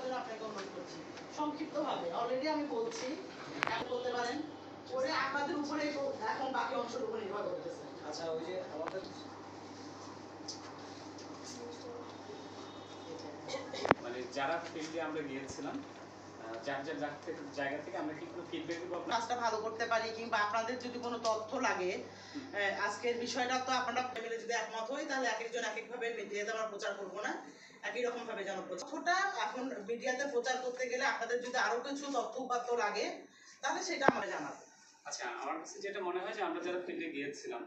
জন্য আপনাকে অনুরোধ করছি সংক্ষিপ্তভাবে। অলরেডি আমি বলছি, বলতে পারেন ওরে আমাদের উপরে এখন বাকি অংশের উপর নির্ভর করতেছে। আচ্ছা, ওই যে আমাদের মানে যারা ফিল্ডে আমরা গিয়েছিলাম যার যার জায়গা থেকে আমরা কি কোনো ফিডব্যাক দিব কাজটা ভালো করতে পারি, কিংবা আপনাদের যদি কোনো তথ্য লাগে আজকের বিষয়টা তো আপনারা মিলে যদি একমত হই তাহলে এক একজন এক একভাবে মিডিয়াতে আমরা প্রচার করবো না, একই রকম ভাবে যেন তথ্যটা এখন মিডিয়াতে প্রচার করতে গেলে আপনাদের যদি আরো কিছু তথ্য উপাত্ত লাগে তাহলে সেটা আমরা জানাবো। আচ্ছা, আমার কাছে যেটা মনে হয় যে আমরা যারা ফিল্ডে গিয়েছিলাম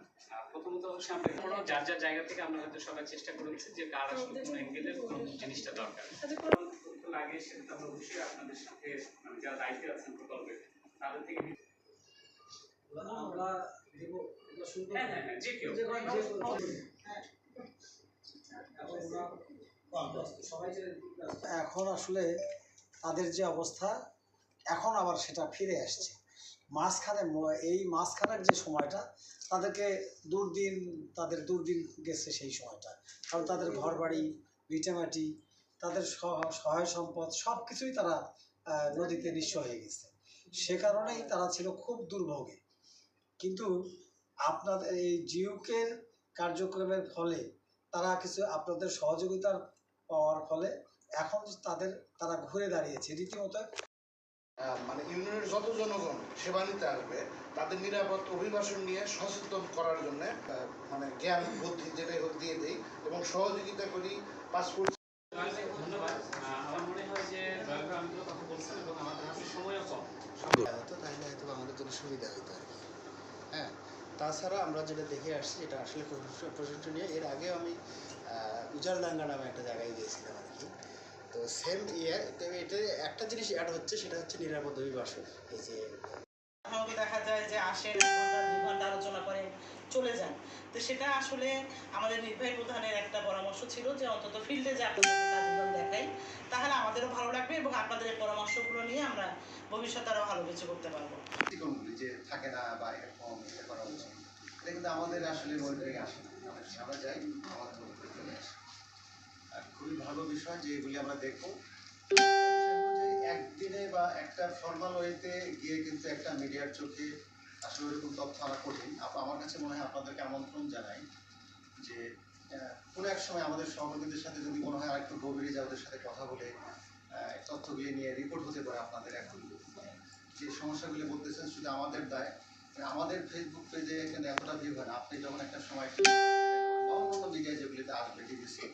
প্রথমত অবশ্যই আমরা যার যার জায়গা থেকে আমরা হয়তো সবাই চেষ্টা করেছি যে কার আসলে কোন অ্যাঙ্গেলের কোন জিনিসটা দরকার লাগে, সেটা আমরা অবশ্যই আপনাদের সাথে মানে যারা দায়িত্বে আছেন প্রকল্পে তাদের থেকে আমরা দেব শুনবো। হ্যাঁ হ্যাঁ যে কেউ এখন আসলে তাদের যে অবস্থা এখন আবার সেটা ফিরে আসছে। মাঝখানের যে সময়টা তাদেরকে তাদের দুর্দিন গেছে সেই সময়টা, কারণ তাদের ঘরবাড়ি ভিটেমাটি তাদের সহায় সম্পদ সব কিছুই তারা নদীতে নিঃস্ব হয়ে গেছে। সে কারণেই তারা ছিল খুব দুর্ভোগে। কিন্তু আপনাদের এই জিওকের কার্যক্রমের ফলে তারা কিছু আপনাদের সহযোগিতার পাওয়ার ফলে এখন তারা ঘুরে দাঁড়িয়েছে রীতিমতো। মানে ইউনিয়নের যত জনগণ সেবা নিতে আসবে তাদের নিরাপদ অভিবাসন নিয়ে সচেতন করার জন্য মানে জ্ঞান বুদ্ধি যেটাই হোক দিয়ে দেই এবং সহযোগিতা করি। পাসপোর্ট ধন্যবাদ। আমার মনে হয় যে দয়া আমি তো কথা বলছেন এবং আমাদের হাতে সময়ও কম, হতো তাহলে হয়তো আমাদের জন্য সুবিধা হতো আর কি। হ্যাঁ, তাছাড়া আমরা যেটা দেখে আসছি এটা আসলে খুব প্রশংসনীয়। এর আগেও আমি উজারডাঙ্গা নামে একটা জায়গায় গিয়েছিলাম আর কি। তো সেম এটা একটা জিনিস অ্যাড হচ্ছে, সেটা হচ্ছে নিরাপদ অভিবাসন। এই যে দেখা যায় যে আসেন 1 ঘন্টা 2 ঘন্টা আলোচনা করে চলে যান, তো সেটা আসলে আমাদের নির্বাহী প্রধানের একটা পরামর্শ ছিল যে অন্তত ফিল্ডে যে আপনাদের কাজগুলো দেখাই তাহলে আমাদেরও ভালো লাগবে এবং আপনাদের এই পরামর্শগুলো নিয়ে আমরা ভবিষ্যতে আরো ভালো কিছু করতে পারবো। যে থাকে না বা এরকম এটা করা উচিত, এটা কিন্তু আমাদের আসলে মন থেকে আসে না। আমরা যাই আমাদের মনে করে চলে আসি। আর খুবই ভালো বিষয় যে এগুলি আমরা দেখবো। একদিনে বা একটা ফর্মাল ওয়েতে গিয়ে কিন্তু একটা মিডিয়ার চোখে আসলে ওরকম তথ্য আনা কঠিন। আমার কাছে মনে হয় আপনাদেরকে আমন্ত্রণ জানাই যে কোনো এক সময় আমাদের সহকর্মীদের সাথে যদি মনে হয় আরেকটু গভীরে যা ওদের সাথে কথা বলে তথ্যগুলি নিয়ে রিপোর্ট হতে পারে আপনাদের। এখন যে সমস্যাগুলি বলতেছেন শুধু আমাদের দায়, আমাদের ফেসবুক পেজে এখানে এতটা ভিউ হয় না। আপনি যখন একটা সময় অন্য মিডিয়া যেগুলিতে আসবে টিভিসি